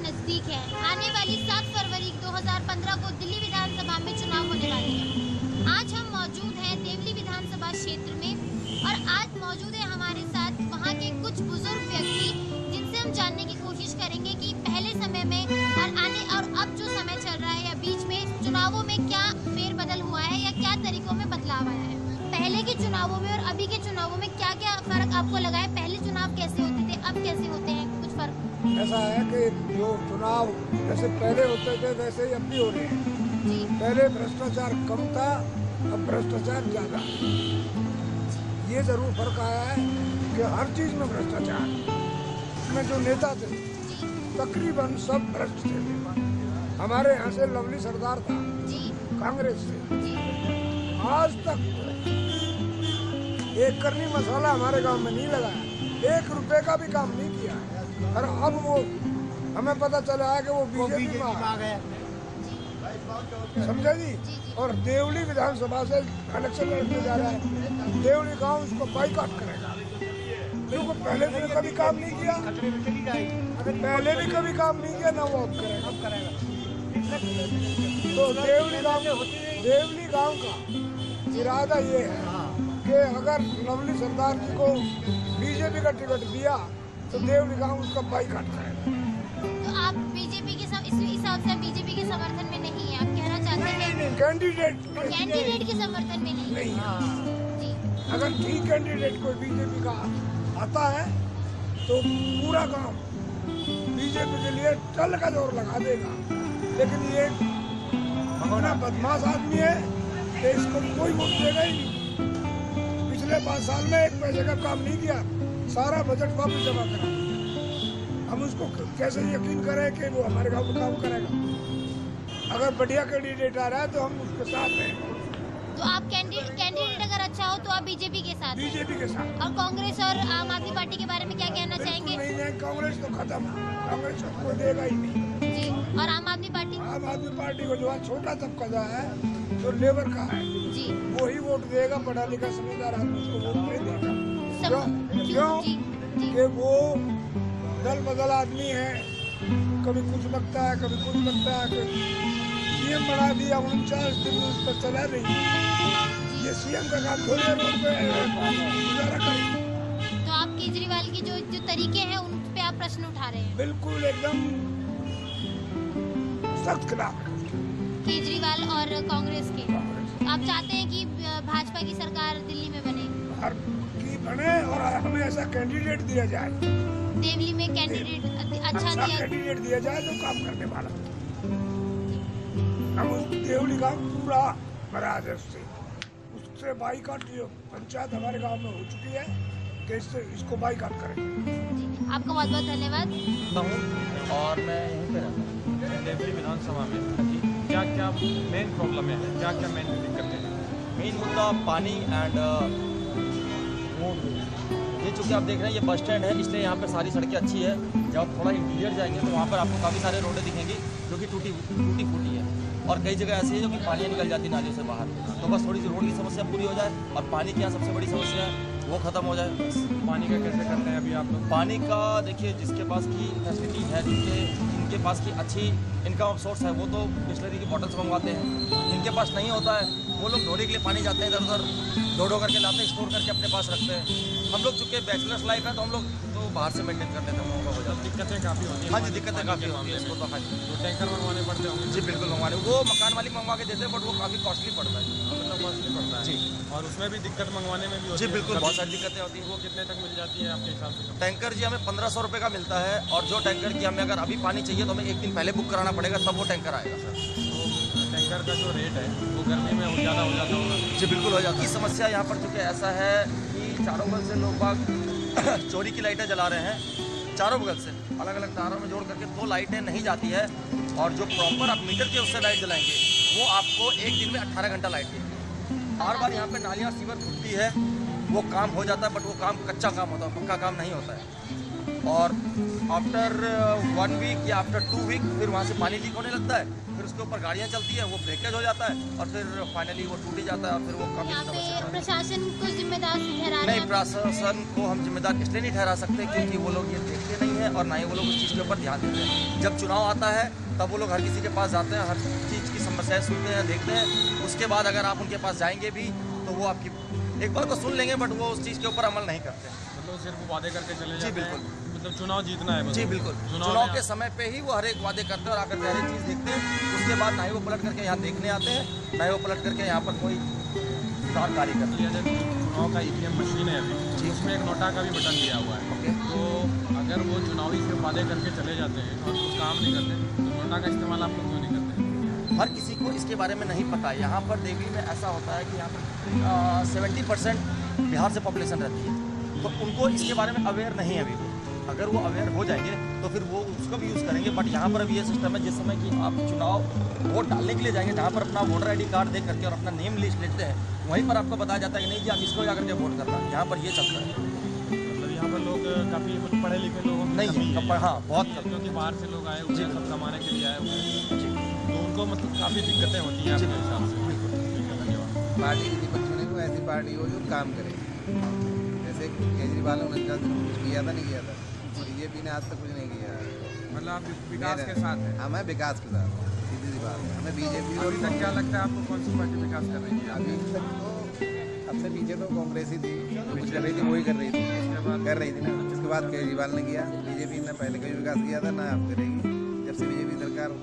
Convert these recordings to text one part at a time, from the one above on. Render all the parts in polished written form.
नजदीक है। आने वाली 7 फरवरी 2015 को दिल्ली विधानसभा में चुनाव होने वाले हैं। आज हम मौजूद हैं देवली विधानसभा क्षेत्र में और आज मौजूद है हमारे साथ वहां के कुछ बुजुर्ग व्यक्ति, जिनसे हम जानने की कोशिश करेंगे कि पहले समय में और अब जो समय चल रहा है या बीच में चुनावों में क्या फेरबदल हुआ है या क्या तरीकों में बदलाव आया है। पहले के चुनावों में और अभी के चुनावों में क्या क्या फर्क आपको लगा है? पहले चुनाव कैसे होते थे, अब कैसे होते हैं? कुछ फर्क ऐसा है कि जो चुनाव जैसे पहले होते थे वैसे ही अब भी हो रहे हैं जी। पहले भ्रष्टाचार कम था, अब भ्रष्टाचार ज्यादा। ये जरूर फर्क आया है कि हर चीज में भ्रष्टाचार। में जो नेता थे तकरीबन सब भ्रष्ट थे। हमारे यहाँ से लवली सरदार था जी, कांग्रेस से जी। आज तक एक करनी मसाला हमारे गांव में नहीं लगाया, 1 रुपए का भी काम नहीं किया। और अब वो हमें पता चला है कि वो बीजेपी में आ गए, समझे जी। और देवली विधानसभा से इलेक्शन लड़ने जा रहा है। देवली गांव उसको बाइकआउट करेगा क्योंकि पहले भी कभी काम नहीं किया, पहले भी कभी काम नहीं किया, ना वो अब करेगा। तो देवली गांव का इरादा ये है कि अगर लवली सरदार जी को बीजेपी का टिकट दिया तो देवली गांव उसका बाइकआउट करेगा। तो आप बीजेपी के हिसाब से बीजेपी के समर्थन में नहीं है, आप कहना चाहते हैं? नहीं, कैंडिडेट के समर्थन में नहीं जी। अगर ठीक कैंडिडेट कोई बीजेपी का आता है तो पूरा गांव बीजेपी के लिए टल का जोर लगा देगा। लेकिन ये अपना बदमाश आदमी है कि इसको कोई वोट देगा ही नहीं। पिछले 5 साल में 1 पैसे का काम नहीं किया, सारा बजट वापस जमा करा। हम उसको कैसे यकीन करें कि वो हमारे गांव में काम करेगा? अगर बढ़िया कैंडिडेट आ रहा है तो हम उसके साथ हैं। तो आप कैंडिडेट अगर अच्छा हो तो आप बीजेपी के साथ? बीजेपी के साथ। और कांग्रेस और आम आदमी पार्टी के बारे में क्या कहना चाहेंगे? नहीं, कांग्रेस तो खत्म, कांग्रेस को देगा ही नहीं जी। और आम आदमी पार्टी? आम आदमी पार्टी को जो छोटा तबका है जो लेबर का है जी, वही वोट देगा। पढ़ा लिखा समझदार आदमी उसको वोट नहीं देगा। क्यों? कि वो दल बदल आदमी है, कभी कुछ लगता है, कभी कुछ लगता है। सीएम बना दिया, 49 दिन उस पर चला रही। ये सीएम का काम थोड़ी है रोड पे गुजारा करें। तो आप केजरीवाल की जो तरीके हैं उन पे आप प्रश्न उठा रहे हैं? बिल्कुल एकदम सख्त खिलाफ केजरीवाल और कांग्रेस के। आप चाहते हैं कि भाजपा की सरकार दिल्ली में बने? हर की बने और हमें ऐसा कैंडिडेट दिया जाए, देवली में कैंडिडेट अच्छा कैंडिडेट दिया जाए तो काम करने वाला। हम उस देवली गांव पूरा बराबर से उससे बाइकआउट, पंचायत हमारे गांव में हो चुकी है कि इसको बाइकआउट करेंगे। आपका बहुत बहुत धन्यवाद। और मैं यहीं पे रहता हूँ देवली विधानसभा में। क्या क्या मेन प्रॉब्लम है, क्या क्या मेन दिक्कतें हैं? मेन मुद्दा पानी एंड ये चूँकि आप देख रहे हैं ये बस स्टैंड है, इसलिए यहाँ पर सारी सड़कें अच्छी है। जब आप थोड़ा इंटीरियर जाएंगे तो वहाँ पर आपको काफ़ी सारे रोडें दिखेंगी जो कि टूटी फूटी है और कई जगह ऐसी है जो कि पानी निकल जाती है नालियों से बाहर। तो बस थोड़ी सी रोड की समस्या पूरी हो जाए और पानी की यहाँ सबसे बड़ी समस्या है वो ख़त्म हो जाए। पानी का कैसे करते हैं अभी आप लोग? पानी का देखिए, जिसके पास की फैसिलिटी है, जिनके पास की अच्छी इनकम सोर्स है वो तो बिस्लरी की बॉटल्स मंगवाते हैं। जिनके पास नहीं होता है वो लोग ढोने के लिए पानी जाते हैं, इधर उधर ढो करके लाते हैं, स्टोर करके अपने पास रखते हैं। हम लोग चूँकि बैचलर्स लाइफ है तो हम लोग तो बाहर से मेंटेन कर लेते हैं, हो जाता है। दिक्कतें काफ़ी होती हैं? हाँ जी, दिक्कतें काफ़ी होती है इसको तो। हाँ जी, तो टैंकर मंगवाने पड़ते होंगे? जी बिल्कुल मंगवाने, वो मकान मालिक मंगवा के देते हैं बट वो काफ़ी कॉस्टली पड़ता है। मतलब कॉस्टली पड़ता है जी। और उसमें भी दिक्कत मंगवाने में भी होती है? जी बिल्कुल, बहुत सारी दिक्कतें होती हैं। वो कितने तक मिल जाती है आपके हिसाब से? टैंकर जी हमें 1500 रुपये का मिलता है और जो टैंकर की हमें अगर अभी पानी चाहिए तो हमें 1 दिन पहले बुक कराना पड़ेगा, तब वो टैंकर आएगा सर। तो टैंकर का जो रेट है वो गर्मी में ज़्यादा हो जाता होगा? जी बिल्कुल हो जाती है। समस्या यहाँ पर चूँकि ऐसा है कि चारों बगल से लोग बाग चोरी की लाइटें जला रहे हैं। चारों बगल से अलग अलग तारों में जोड़ करके 2 लाइटें नहीं जाती है और जो प्रॉपर आप मीटर के उससे लाइट जलाएंगे वो आपको 1 दिन में 18 घंटा लाइट देगी। बार बार यहाँ पे नालियाँ सीवर फूटती है, वो काम हो जाता है बट वो काम कच्चा काम होता है, पक्का काम नहीं होता है। और आफ्टर 1 वीक या आफ्टर 2 वीक फिर वहाँ से पानी लीक होने लगता है, फिर उसके ऊपर गाड़ियाँ चलती है, वो ब्रेकेज हो जाता है और फिर फाइनली वो टूट ही जाता है और फिर वो काफ़ी यहाँ समस्या पे प्रशासन को जिम्मेदार ठहरा रहे नहीं, हैं। प्रशासन को हम जिम्मेदार इसलिए नहीं ठहरा सकते क्योंकि वो लोग ये देखते नहीं है और ना ही वो लोग उस चीज़ के ऊपर ध्यान देते हैं। जब चुनाव आता है तब वो लोग हर किसी के पास जाते हैं, हर चीज़ की समस्याएं सुनते हैं, देखते हैं। उसके बाद अगर आप उनके पास जाएंगे भी तो वो आपकी एक बार को सुन लेंगे बट वो उस चीज़ के ऊपर अमल नहीं करते हैं। मतलब सिर्फ वादे करके चले जी जाते हैं। बिल्कुल, मतलब चुनाव जीतना है। जी बिल्कुल, चुनाव के समय पे ही वो हर एक वादे करते हैं और आकर के हर एक चीज़ देखते हैं। उसके बाद ना ही वो पलट करके यहाँ देखने आते हैं, ना ही वो पलट करके यहाँ पर कोई सुधार कार्य करते हैं। चुनाव का ईवीएम मशीन है अभी, उसमें एक नोटा का भी बटन दिया हुआ है। ओके, तो अगर वो चुनावी से वादे करके चले जाते हैं और कुछ काम नहीं करते तो नोटा का इस्तेमाल आप लोग क्यों नहीं करते? हर किसी को इसके बारे में नहीं पता है। यहाँ पर देवी में ऐसा होता है कि यहाँ पर 70% बिहार से पॉपुलेशन रहती है, तो उनको इसके बारे में अवेयर नहीं है अभी भी। अगर वो अवेयर हो जाएंगे तो फिर वो उसको भी यूज़ करेंगे। बट यहाँ पर अभी ये सिस्टम है जिस समय कि आप चुनाव वोट डालने के लिए जाएंगे, जहाँ पर अपना वोटर ID कार्ड दे करके और अपना नेम लिस्ट लेते हैं, वहीं पर आपको बताया जाता है कि नहीं जी आप इसको जाकर के वोट करना। यहाँ पर ये चलता है। मतलब यहाँ पर लोग काफ़ी कुछ पढ़े लिखे लोगों की नहीं कमी है, है। हाँ बहुत कम। क्योंकि बाहर से लोग आए हुए जी हैं, सब कमाने के लिए आए हुए हैं, जी तो उनको मतलब काफ़ी दिक्कतें होती हैं अपने हिसाब से। ठीक है, धन्यवाद। पार्टी यदि पर चुने तो ऐसी पार्टी हो जो काम करे। जैसे केजरीवाल ने 10 दिन कुछ किया था, नहीं किया था, बीजेपी ने आज तक कुछ नहीं किया। मतलब आप विकास के साथ है। हमें विकास के साथ, सीधी सी बात है। हमें बीजेपी और अभी तक क्या लगता है आपको कौन सी पार्टी विकास कर रही है? अभी तक तो अब से पीछे तो कांग्रेस ही थी, जो कुछ कर रही थी वही कर रही थी ना। उसके बाद केजरीवाल ने किया, बीजेपी ने पहले कभी विकास किया था ना अब करेगी। जब से बीजेपी सरकार,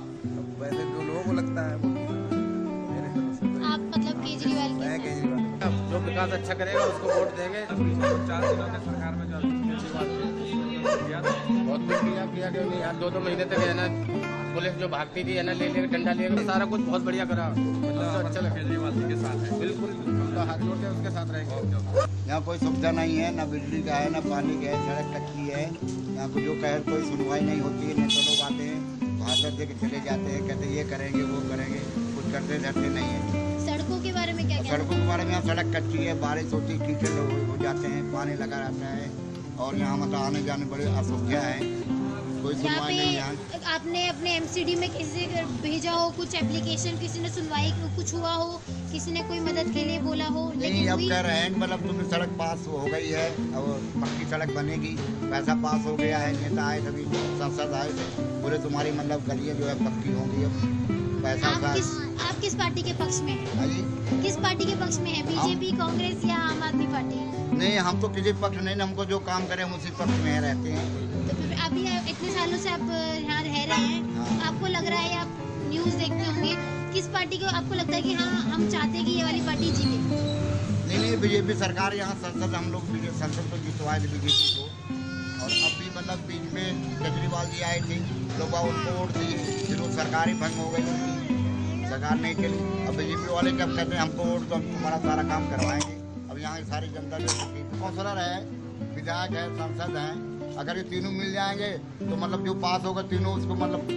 वैसे जो लोगों को लगता है वो मेरे तरफ से तो आप मतलब केजरीवाल मैं के केजरीवाल। जो विकास अच्छा करेगा उसको वोट देंगे। 4 दिनों के सरकार में जो केजरीवाल किया था, बहुत कुछ किया क्यों नहीं यार। 2 महीने तक है ना पुलिस जो भागती थी है ना, ले डंडा लेकर सारा कुछ बहुत बढ़िया करा। मतलब अच्छा लगा केजरीवाल जी के साथ है। बिल्कुल उनका हाथ जोड़ के उसके साथ रहेंगे। यहाँ कोई सुविधा नहीं है, ना बिजली का है, ना पानी का है, सड़क कच्ची है। यहाँ को जो कहे कोई सुनवाई नहीं होती है। नेता लोग आते हैं, भाषण दे के चले जाते हैं, कहते ये करेंगे वो करेंगे, कुछ करते धरते नहीं है। सड़कों के बारे में क्या कहना सड़कों के बारे में यहाँ सड़क कच्ची है, बारिश होती है, कीचड़ हो जाते हैं, पानी लगा रहता है और यहाँ मतलब आने जाने बड़ी असुविधा है। कोई यहाँ सुनवाई नहीं पे यहाँ। आपने अपने MCD में किसी को भेजा हो कुछ एप्लीकेशन, किसी ने सुनवाई कुछ हुआ हो, किसी ने कोई मदद के लिए बोला हो? नहीं, लेकिन अब हुई? कह रहे हैं मतलब तुम्हें सड़क पास हो गई है, अब पक्की सड़क बनेगी, पैसा पास हो गया है। नेता आए सभी सांसद आए थे, बोले तुम्हारी मतलब गलियाँ जो है पक्की होंगी। अब पैसा आप किस पार्टी के पक्ष में हैं? हाँ जी? किस पार्टी के पक्ष में है? बीजेपी, कांग्रेस या आम आदमी पार्टी? नहीं, हम तो किसी पक्ष नहीं, हमको जो काम करें हम उसी पक्ष में रहते हैं। तो फिर अभी इतने सालों से आप यहाँ रह रहे हैं, हाँ। आपको लग रहा है, आप न्यूज़ देखते होंगे, किस पार्टी को आपको लगता है कि हाँ हम चाहते हैं कि ये वाली पार्टी जीते? नहीं, बीजेपी सरकार यहाँ संसद हम लोग संसद को जितवाए थे बीजेपी को। और अब भी मतलब बीच में केजरीवाल जी आए थे, लोग उनको वोट दिए, फिर वो सरकार ही भंग हो गई उनकी, सरकार नहीं चली। अब बीजेपी वाले जब कहते हैं हमको वोट तो हम तुम्हारा सारा काम करवाएंगे। अब यहाँ की सारी जनता जो काउंसलर है, विधायक है, सांसद हैं, अगर ये तीनों मिल जाएंगे तो मतलब जो पास होगा तीनों उसको मतलब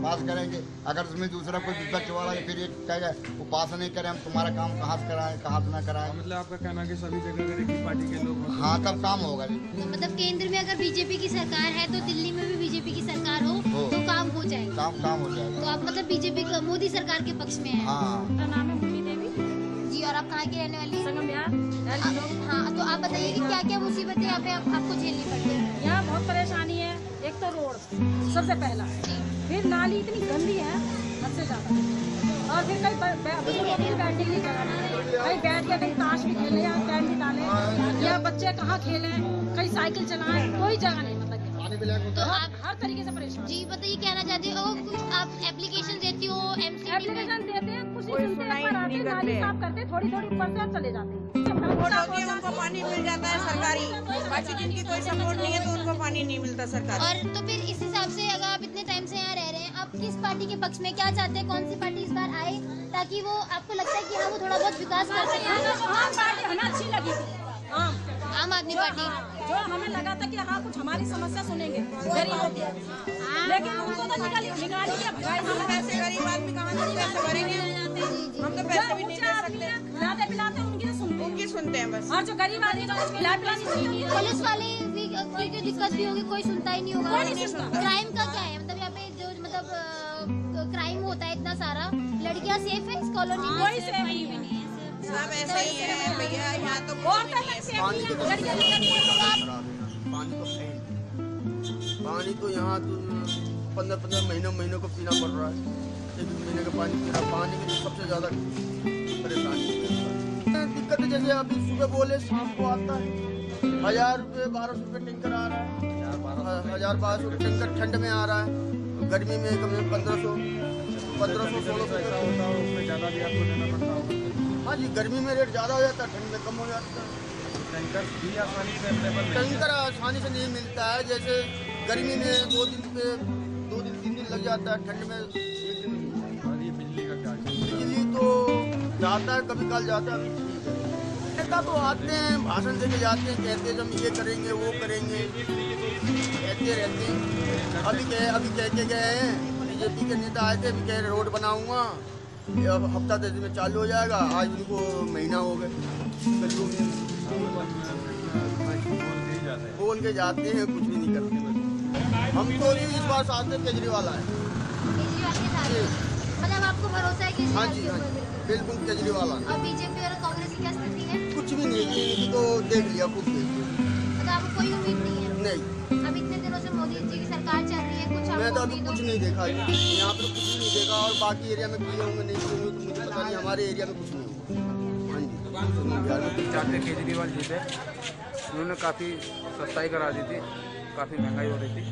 पास करेंगे। अगर उसमें दूसरा कोई विपक्ष वाला है फिर एक कहेगा वो पास नहीं करें, हम तुम्हारा काम कहाँ से कराएं, कहाँ से ना कराएं। मतलब आपका कहना कि सभी जगह अगर एक ही पार्टी के लोग हों, हाँ तब काम होगा जी। तो मतलब केंद्र में अगर बीजेपी की सरकार है तो दिल्ली में भी बीजेपी की सरकार हो तो काम हो जाएगा। काम हो जाएगा। तो आप मतलब बीजेपी का मोदी सरकार के पक्ष में है? हाँ। मेरा नाम है भूमि देवी जी। और आप कहाँ की रहने वाली हैं? संगम बिहार। हाँ, तो आप बताइए कि क्या क्या मुसीबतें यहाँ पे आपको झेलनी पड़ती है? यहाँ बहुत परेशानी है। एक तो रोड सबसे पहला, फिर नाली इतनी गंदी है हद से ज़्यादा, और फिर कहीं बुजुर्गों की बैठने के लिए जगह नहीं, कहीं बैठ के कहीं ताश भी खेले या कैंड भी डालें या बच्चे कहाँ खेलें, कहीं साइकिल चलाएं, कोई जगह नहीं। मतलब तो आप हर तरीके से परेशान। जी बताइए, कहना चाहते हो कुछ आप एप्लीकेशन देती हो MCD में? एप्लीकेशन देते हैं, कुछ नहीं सुनते, एक बार आते नाली साफ करते, थोड़ी ऊपर से चले जाते हैं। उनको पानी मिल जाता है सरकारी, बाकी जिनकी कोई सपोर्ट नहीं है तो उनको पानी नहीं मिलता सरकारी। और तो फिर इस हिसाब से अगर आप इतने टाइम से यहाँ रह रहे हैं, आप किस पार्टी के पक्ष में क्या चाहते हैं? कौन सी पार्टी इस बार आए ताकि वो आपको लगता है कि हाँ वो थोड़ा बहुत विकास कर सके? आम पार्टी हमें अच्छी लगी थी, आम आदमी पार्टी, जो हमें लगा था कि हाँ कुछ हमारी समस्या सुनेंगे गरीबों की, लेकिन उनको तो निकाल दिया। हम पैसे गरीब आदमी कहाँ से पैसे भरेंगे? हम तो पैसे भी नहीं दे सकते। खिलाते पिलाते उनकी तो सुनते उनकी सुनते हैं बस। और जो गरीब आदमी तो खिला पिला नहीं सुनती। पुलिस वाले भी कोई दिक्कत भी होगी कोई सुनता ही नहीं होगा। कोई नहीं सुनता। क्राइम का क्या है मतलब यहाँ पे जो मतलब क्राइम होता है इतना सारा, लड़कियाँ सेफ है इस कॉलोनी में? कोई सेफ नहीं है, सब ऐसा ही है भैया, यहाँ तो और तक सेफ नहीं है, लड़कियां पानी तो यहाँ तो 15 महीनों को पीना पड़ रहा है। एक महीने का पानी पीना, पानी की सबसे ज़्यादा परेशानी है। दिक्कत जैसे अभी सुबह बोले शाम को आता है 1000 रुपये 1200 रुपये टैंकर आ रहा है, 1000-1200 रुपये टैंकर ठंड में आ रहा है, गर्मी में कम से कम 1500-1600 ऐसा होता है उसमें ज़्यादा भी आपको देना पड़ता होगा। हाँ जी, गर्मी में रेट ज़्यादा हो जाता है, ठंड में कम हो जाता है। टैंकर भी आसानी से अवेलेबल टैंकर आसानी से नहीं मिलता है, जैसे गर्मी में 2 दिन 3 दिन लग जाता है, ठंड में 1 दिन। और ये बिजली का क्या है? बिजली तो जाता है, कभी कल जाता है। नेता तो आते हैं, भाषण देके जाते हैं, कहते हैं हम ये करेंगे वो करेंगे, कहते रहते हैं। अभी कह के गए हैं, बीजेपी के नेता आए थे, अभी कह रहे रोड बनाऊंगा, अब हफ्ता 10 दिन में चालू हो जाएगा, आज उनको महीना हो गए। बोल के जाते हैं, कुछ भी नहीं करते। हम तो इस बार साथ में केजरीवाल आए। केजरीवाल के साथ मतलब आपको भरोसा है कि हाँ जी, बिल्कुल केजरीवाल आए। और बीजेपी और कांग्रेस की क्या स्थिति है? कुछ भी नहीं है, इनकी तो देख लिया, खूब देख लिया। मतलब आपको कोई उम्मीद नहीं है? नहीं, अब इतने दिनों से मोदी जी की सरकार चल रही है, कुछ मैं तो आपको अभी उम्मीद कुछ हो? नहीं देखा, यहाँ पे तो कुछ नहीं देखा, और बाकी एरिया में किए होंगे नहीं किए होंगे तो मुझे पता नहीं, हमारे एरिया में कुछ नहीं हुआ। हाँ जी, चाहते केजरीवाल जी थे, उन्होंने काफ़ी सस्ताई करा दी थी, काफ़ी महंगाई हो रही थी,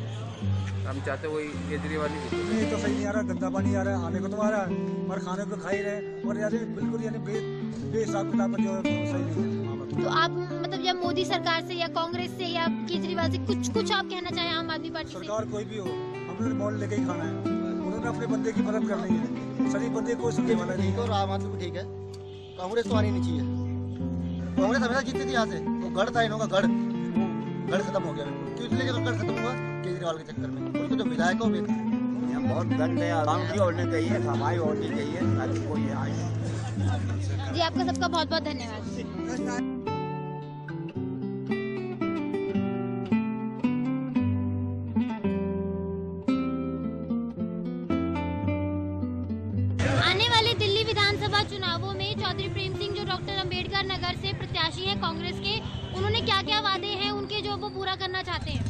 हम चाहते वही केजरीवाल ही जीते। ये तो सही नहीं आ रहा, गंदा पानी आ रहा है, आने को तो आ रहा है और खाने को खा ही रहे, और यार बिल्कुल यानी बेहिसाब किताब जो है सही नहीं है। तो आप मतलब जब मोदी सरकार से या कांग्रेस से या केजरीवाल से कुछ आप कहना चाहें आम आदमी पार्टी से? सरकार कोई भी हो, हमने मॉल लेके ही खाना है, उन्होंने अपने बंदे की मदद करनी है, शरीफ बंदे को समझे वाला नहीं। तो आम आदमी को ठीक है, कांग्रेस तो आनी नहीं चाहिए। कांग्रेस हमेशा जीतती थी यहाँ से, तो गढ़ था इनका, गढ़ खत्म हो गया। क्यों इसलिए गढ़ खत्म हुआ? केजरीवाल के चक्कर में। उनको जो विधायक हो बेकार, बहुत गंदे आराम की होनी चाहिए, सफाई होनी चाहिए, ताकि कोई आए। जी आपका सबका बहुत बहुत धन्यवाद। आने वाले दिल्ली विधानसभा चुनावों में चौधरी प्रेम सिंह जो डॉक्टर अंबेडकर नगर से प्रत्याशी हैं कांग्रेस के, उन्होंने क्या क्या वादे हैं उनके जो वो पूरा करना चाहते हैं?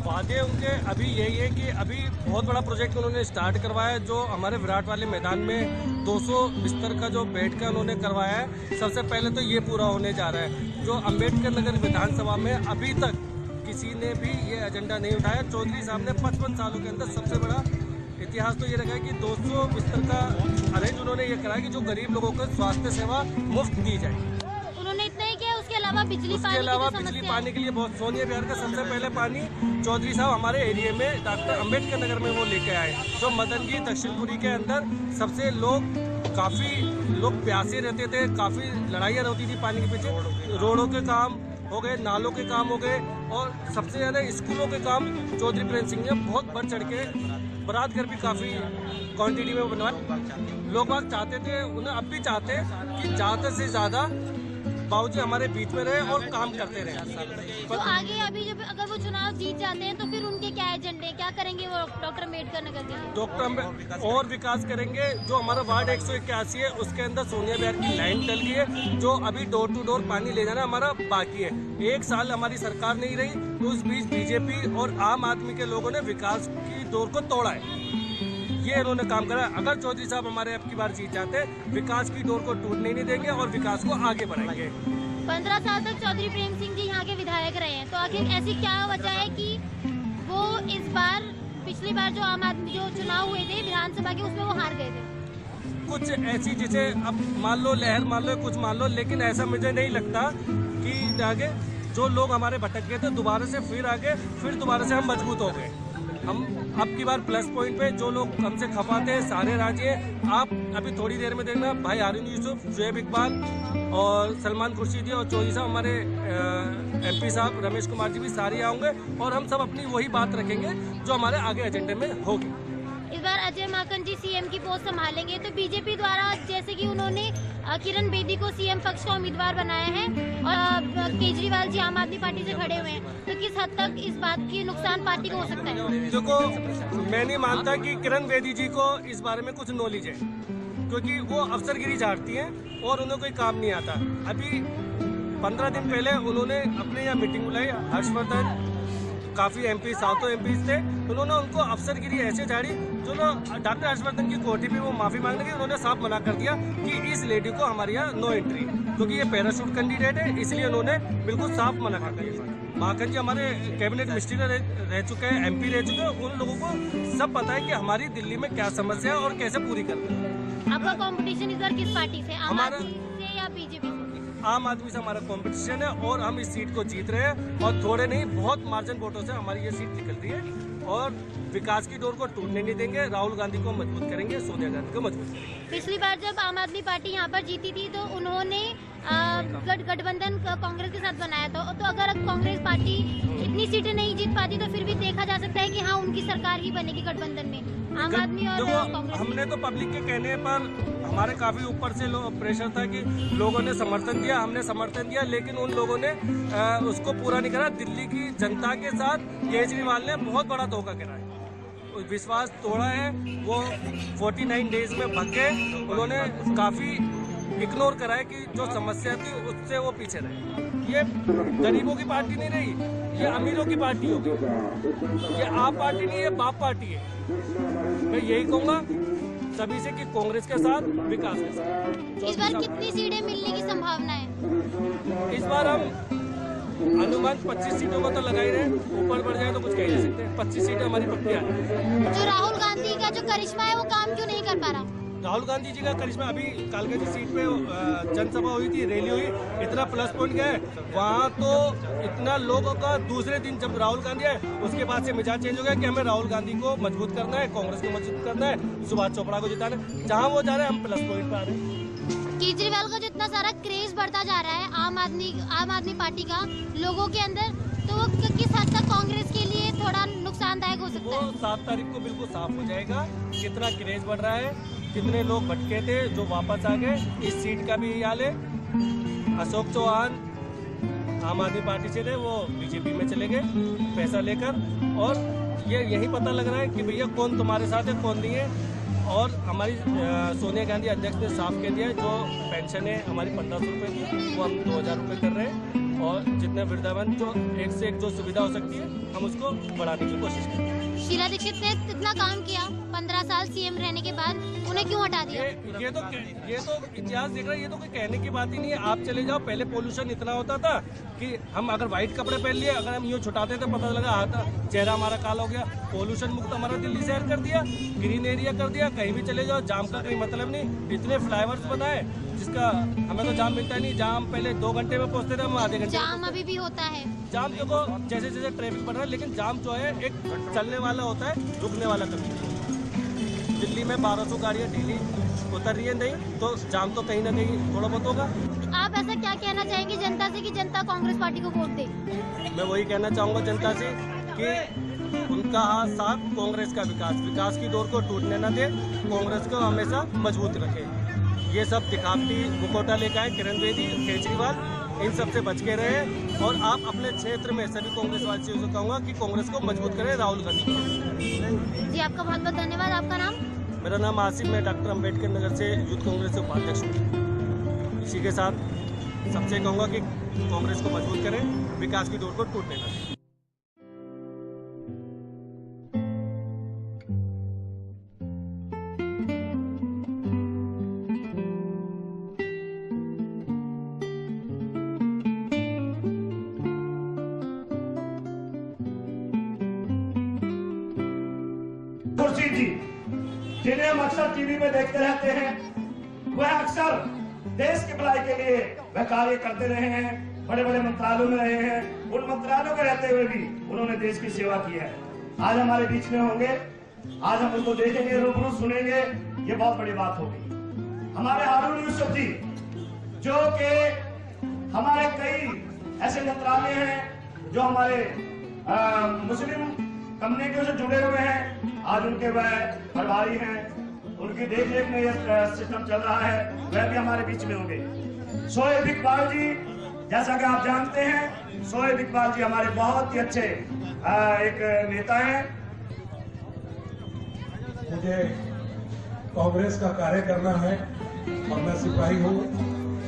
वादे उनके अभी यही है कि अभी बहुत बड़ा प्रोजेक्ट उन्होंने स्टार्ट करवाया है, जो हमारे विराट वाले मैदान में 200 बिस्तर का जो बेड का उन्होंने करवाया है। सबसे पहले तो ये पूरा होने जा रहा है। जो अंबेडकर नगर विधानसभा में अभी तक किसी ने भी ये एजेंडा नहीं उठाया। चौधरी साहब ने 55 सालों के अंदर सबसे बड़ा इतिहास तो ये रखा है कि 200 बिस्तर का अरेंज उन्होंने ये करा है कि जो गरीब लोगों को स्वास्थ्य सेवा मुफ्त दी जाए। उन्होंने इतना ही किया, उसके अलावा बिजली पानी के लिए बहुत सोनिया विहार का सबसे पहले पानी चौधरी साहब हमारे एरिया में डॉक्टर अंबेडकर नगर में वो लेके आए। जो मदनगी दक्षिणपुरी के अंदर सबसे काफ़ी लोग प्यासे रहते थे, काफ़ी लड़ाइयाँ होती थी पानी के पीछे। रोडों के काम हो गए, नालों के काम हो गए, और सबसे ज़्यादा स्कूलों के काम चौधरी प्रेम सिंह ने बहुत बढ़ चढ़ के, बारात घर भी काफ़ी क्वांटिटी में बनवाए। लोग बाग चाहते थे, उन्हें अब भी चाहते कि ज़्यादा से ज़्यादा बाबूजी हमारे बीच में रहे और काम करते रहे। तो आगे अभी जब अगर वो चुनाव जीत जाते हैं तो फिर उनके क्या एजेंडे, क्या करेंगे वो डॉक्टर अम्बेडकर नगर के लिए? और विकास करेंगे। जो हमारा वार्ड 181 है उसके अंदर सोनिया विहार की लाइन डल गई है, जो अभी डोर टू डोर पानी ले जाना हमारा बाकी है। 1 साल हमारी सरकार नहीं रही, तो उस बीच बीजेपी और आम आदमी के लोगों ने विकास की डोर को तोड़ा है। ये इन्होंने काम करा। अगर चौधरी साहब हमारे अब की बार जीत जाते, विकास की डोर को टूटने नहीं देंगे और विकास को आगे बढ़ाएंगे। 15 साल तक चौधरी प्रेम सिंह जी यहाँ के विधायक रहे हैं, तो आखिर ऐसी क्या वजह है कि वो इस बार, पिछली बार जो आम आदमी जो चुनाव हुए थे विधानसभा के, उसमें वो हार गए थे? कुछ ऐसी जैसे अब मान लो लहर मान लो कुछ मान लो, लेकिन ऐसा मुझे नहीं लगता कि आगे जो लोग हमारे भटक गए थे दोबारा से फिर आगे फिर दोबारा से हम मजबूत हो गए। हम अब की बार प्लस पॉइंट पे जो लोग हमसे खपाते हैं सारे राज्य, आप अभी थोड़ी देर में देखना भाई हारून यूसुफ, शुएब इकबाल और सलमान खुर्शीदी और चौधरी साहब, हमारे MP साहब रमेश कुमार जी भी सारे आएंगे, और हम सब अपनी वही बात रखेंगे जो हमारे आगे एजेंडे में होगी। इस बार अजय माकन जी सीएम की पोस्ट संभालेंगे, तो बीजेपी द्वारा जैसे कि उन्होंने किरण बेदी को सीएम पक्ष का उम्मीदवार बनाया है और केजरीवाल जी आम आदमी पार्टी से खड़े हुए हैं, तो किस हद तक इस बात की नुकसान पार्टी को हो सकता है? देखो, मैं नहीं मानता कि किरण बेदी जी को इस बारे में कुछ नॉलेज है, क्योंकि वो अफसरगिरी झाड़ती हैं और उन्हें कोई काम नहीं आता। अभी 15 दिन पहले उन्होंने अपने यहाँ मीटिंग बुलाई, हर्षवर्धन, काफ़ी एमपी, 7 एमपी थे, उन्होंने उनको अफसरगिरी ऐसे झाड़ी जो डॉक्टर हर्षवर्धन की कोठी भी वो माफ़ी मांगने की उन्होंने साफ मना कर दिया कि इस लेडी को हमारे यहाँ नो एंट्री, क्योंकि ये पैराशूट कैंडिडेट है, इसलिए उन्होंने बिल्कुल साफ मना कर दिया। माकन जी हमारे कैबिनेट मिनिस्टर रह चुके हैं, एमपी रह चुके हैं, उन लोगों को सब पता है कि हमारी दिल्ली में क्या समस्या है और कैसे पूरी करनी है। आपका कंपटीशन इधर किस पार्टी से, आम आदमी से या बीजेपी से? आम आदमी से हमारा कंपटीशन है और हम इस सीट को जीत रहे हैं और थोड़े नहीं बहुत मार्जिन वोटों से हमारी ये सीट निकल रही है और विकास की डोर को टूटने नहीं देंगे। राहुल गांधी को मजबूत करेंगे, सोनिया गांधी को मजबूत करेंगे। पिछली बार जब आम आदमी पार्टी यहाँ पर जीती थी तो उन्होंने गठबंधन कांग्रेस के साथ बनाया था, तो अगर कांग्रेस पार्टी इतनी सीटें नहीं जीत पाती तो फिर भी देखा जा सकता है कि हाँ उनकी सरकार ही बनेगी गठबंधन में, आम आदमी और कांग्रेस। हमने तो पब्लिक के कहने पर हमारे काफी ऊपर से प्रेशर था कि लोगों ने समर्थन दिया, हमने समर्थन दिया, लेकिन उन लोगों ने उसको पूरा नहीं करा। दिल्ली की जनता के साथ केजरीवाल ने बहुत बड़ा धोखा करा है, विश्वास तोड़ा है। वो 49 डेज में भगे, उन्होंने काफी इग्नोर करा है कि जो समस्या थी उससे वो पीछे रहे। ये गरीबों की पार्टी नहीं रही, ये अमीरों की पार्टी होगी, ये आप पार्टी नहीं, ये बाप पार्टी है। मैं यही कहूँगा सभी से कि कांग्रेस के साथ, विकास के साथ। इस बार कितनी सीटें मिलने की संभावना है? इस बार हम अनुमान 25 सीटों को तो लगा ही रहे, ऊपर बढ़ जाए तो कुछ कह नहीं सकते। 25 सीटें हमारी पक्की आ रही। जो राहुल गांधी का जो करिश्मा है वो काम क्यों नहीं कर पा रहा? राहुल गांधी जी का करिश्मा, अभी कालकाजी सीट पे जनसभा हुई थी, रैली हुई, इतना प्लस पॉइंट गया है वहाँ, तो इतना लोगों का दूसरे दिन जब राहुल गांधी आए उसके बाद से मिजाज चेंज हो गया कि हमें राहुल गांधी को मजबूत करना है, कांग्रेस को मजबूत करना है, सुभाष चोपड़ा को जिताना है। जहाँ वो जा रहे हैं हम प्लस पॉइंट पे आ रहे हैं। केजरीवाल का जो इतना सारा क्रेज बढ़ता जा रहा है आम आदमी पार्टी का लोगों के अंदर, तो वो किस हद तक कांग्रेस के लिए थोड़ा नुकसानदायक हो सकता है? वो 7 तारीख को बिल्कुल साफ हो जाएगा कितना क्रेज बढ़ रहा है, कितने लोग भटके थे जो वापस आ गए। इस सीट का भी यही हाल है। अशोक चौहान आम आदमी पार्टी से थे, वो बीजेपी में चले गए पैसा लेकर, और ये यही पता लग रहा है कि भैया कौन तुम्हारे साथ है कौन नहीं है। और हमारी सोनिया गांधी अध्यक्ष ने साफ कह दिया है जो पेंशन है हमारी 1500 रुपये की, वो हम 2000 रुपये कर रहे हैं, और जितने वृद्धावन जो एक से एक जो सुविधा हो सकती है हम उसको बढ़ाने की कोशिश करें। शीला दीक्षित ने इतना काम किया 15 साल सीएम रहने के बाद, उन्हें क्यों हटा दिया? ये तो इतिहास देख रहा है, ये तो कोई कहने की बात ही नहीं है। आप चले जाओ, पहले पोल्यूशन इतना होता था कि हम अगर व्हाइट कपड़े पहन लिए, अगर हम यूँ छुटाते थे पता लगा चेहरा हमारा काला हो गया। पोल्यूशन मुक्त हमारा दिल्ली शहर कर दिया, ग्रीन एरिया कर दिया, कहीं भी चले जाओ जाम का कोई मतलब नहीं। इतने फ्लाईओवर्स बनाए जिसका हमें तो जाम मिलता नहीं। जाम पहले 2 घंटे में पहुंचते थे, हम आधे घंटे। जाम अभी भी होता है। जाम देखो जैसे जैसे ट्रैफिक बढ़ रहा है, लेकिन जाम जो है एक चलने वाला होता है, रुकने वाला कभी नहीं। दिल्ली में 1200 गाड़ियाँ डेली उतर रही है, नहीं तो जाम तो कहीं ना कहीं थोड़ा बहुत होगा। आप ऐसा क्या कहना चाहेंगे जनता से कि जनता कांग्रेस पार्टी को वोट दे? मैं वही कहना चाहूँगा जनता से कि उनका हाथ साथ कांग्रेस का विकास की डोर को टूटने न दे, कांग्रेस को हमेशा मजबूत रखे। ये सब दिखावटी मुखौटा लेकर आए किरण बेदी, केजरीवाल, इन सब से बच के रहे। और आप अपने क्षेत्र में सभी कांग्रेस वासियों से कहूँगा कि कांग्रेस को मजबूत करें, राहुल गांधी को। जी आपका बहुत बहुत धन्यवाद। आपका नाम? मेरा नाम आसिफ, मैं डॉक्टर अम्बेडकर नगर से यूथ कांग्रेस के उपाध्यक्ष हूँ। इसी के साथ सबसे कहूँगा कि कांग्रेस को मजबूत करें, विकास की डोर को टूटने न दें। खुर्शीद जी, जिन्हें हम अक्सर टीवी में देखते रहते हैं, वह अक्सर देश की भलाई के लिए वह कार्य करते रहे हैं, बड़े बड़े मंत्रालयों में रहे हैं। उन मंत्रालयों में रहते हुए भी उन्होंने देश की सेवा की है। आज हमारे बीच में होंगे, आज हम उनको देखेंगे, रूबरू सुनेंगे, ये बहुत बड़ी बात होगी। हमारे हारून यूसुफ जी, जो कि हमारे कई ऐसे मंत्रालय हैं जो हमारे मुस्लिम कम्युनिटियों से जुड़े हुए हैं, आज उनके वह प्रभारी हैं, उनकी देखरेख में यह सिस्टम चल रहा है, वह भी हमारे बीच में होंगे। शोएब इकबाल जी, जैसा कि आप जानते हैं, शोएब इकबाल जी हमारे बहुत ही अच्छे एक नेता हैं। मुझे कांग्रेस का कार्य करना है और मैं सिपाही हूँ,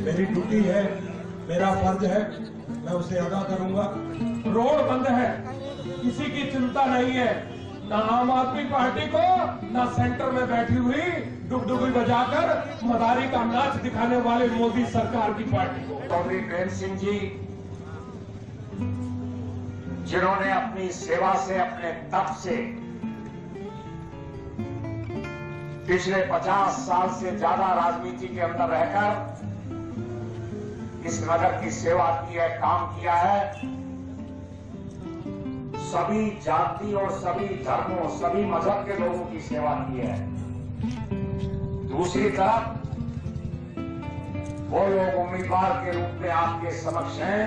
मेरी ड्यूटी है, मेरा फर्ज है, मैं उसे अदा करूंगा। रोड बंद है, किसी की चिंता नहीं है, ना आम आदमी पार्टी को, ना सेंटर में बैठी हुई डुगडुगी बजाकर मदारी का नाच दिखाने वाले मोदी सरकार की पार्टी को। चौधरी प्रेम सिंह जी, जिन्होंने अपनी सेवा से, अपने तप से पिछले 50 साल से ज्यादा राजनीति के अंदर रहकर इस नगर की सेवा की है, काम किया है। सभी जाति और सभी धर्मों, सभी मजहब के लोगों की सेवा की है। दूसरी तरफ वो लोग उम्मीदवार के रूप में आपके समक्ष हैं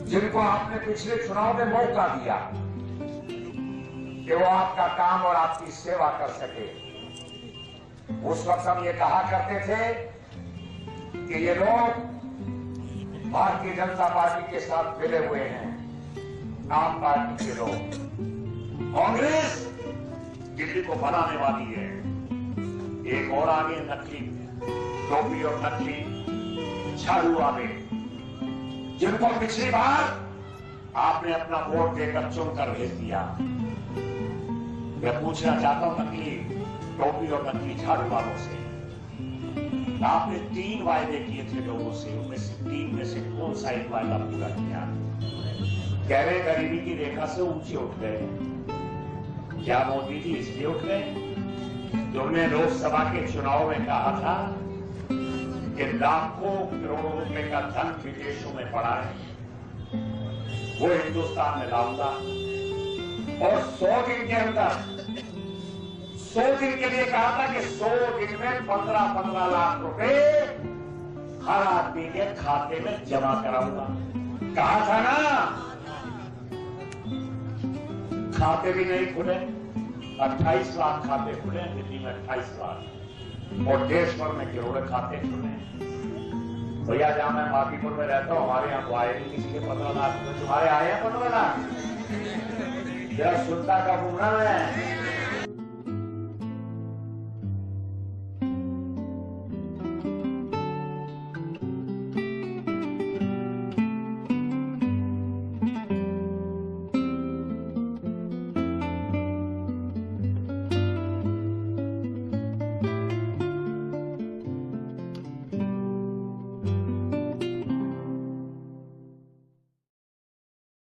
जिनको आपने पिछले चुनाव में मौका दिया कि वो आपका काम और आपकी सेवा कर सके। उस वक्त हम ये कहा करते थे कि ये लोग भारतीय जनता पार्टी के साथ मिले हुए हैं, आम पार्टी के लोग। कांग्रेस दिल्ली को बनाने वाली है। एक और आगे नकली टोपी और नकली झाड़ू वाले, जिनको पिछली बार आपने अपना वोट देकर चुनकर भेज दिया। मैं पूछना चाहता हूं नकली टोपी और नकली झाड़ू वालों से, आपने 3 वायदे किए थे लोगों से, उनमें से 3 में से कौन सा एक वायदा पूरा किया? कह रहे गरीबी की रेखा से ऊंचे उठ गए। क्या मोदी जी इसलिए उठ गए? तुमने लोकसभा के चुनाव में कहा था कि लाखों करोड़ों रुपए का धन विदेशों में पड़ा है, वो हिंदुस्तान में लाऊंगा। और 100 दिन के अंदर, 100 दिन के लिए कहा था कि 100 दिन में 15-15 लाख रुपए हर आदमी के खाते में जमा कराऊंगा। कहा था ना, खाते भी नहीं खुले। 28 लाख खाते खुले दिल्ली में, 28 लाख, और देश भर में करोड़ों खाते खुले। भैया जहां मैं माफीपुर में रहता हूं, हमारे यहाँ तो आए नहीं किसी के 15 लाख। तुम्हारे आए हैं 15 लाख? जरा सुनता का पूछना है।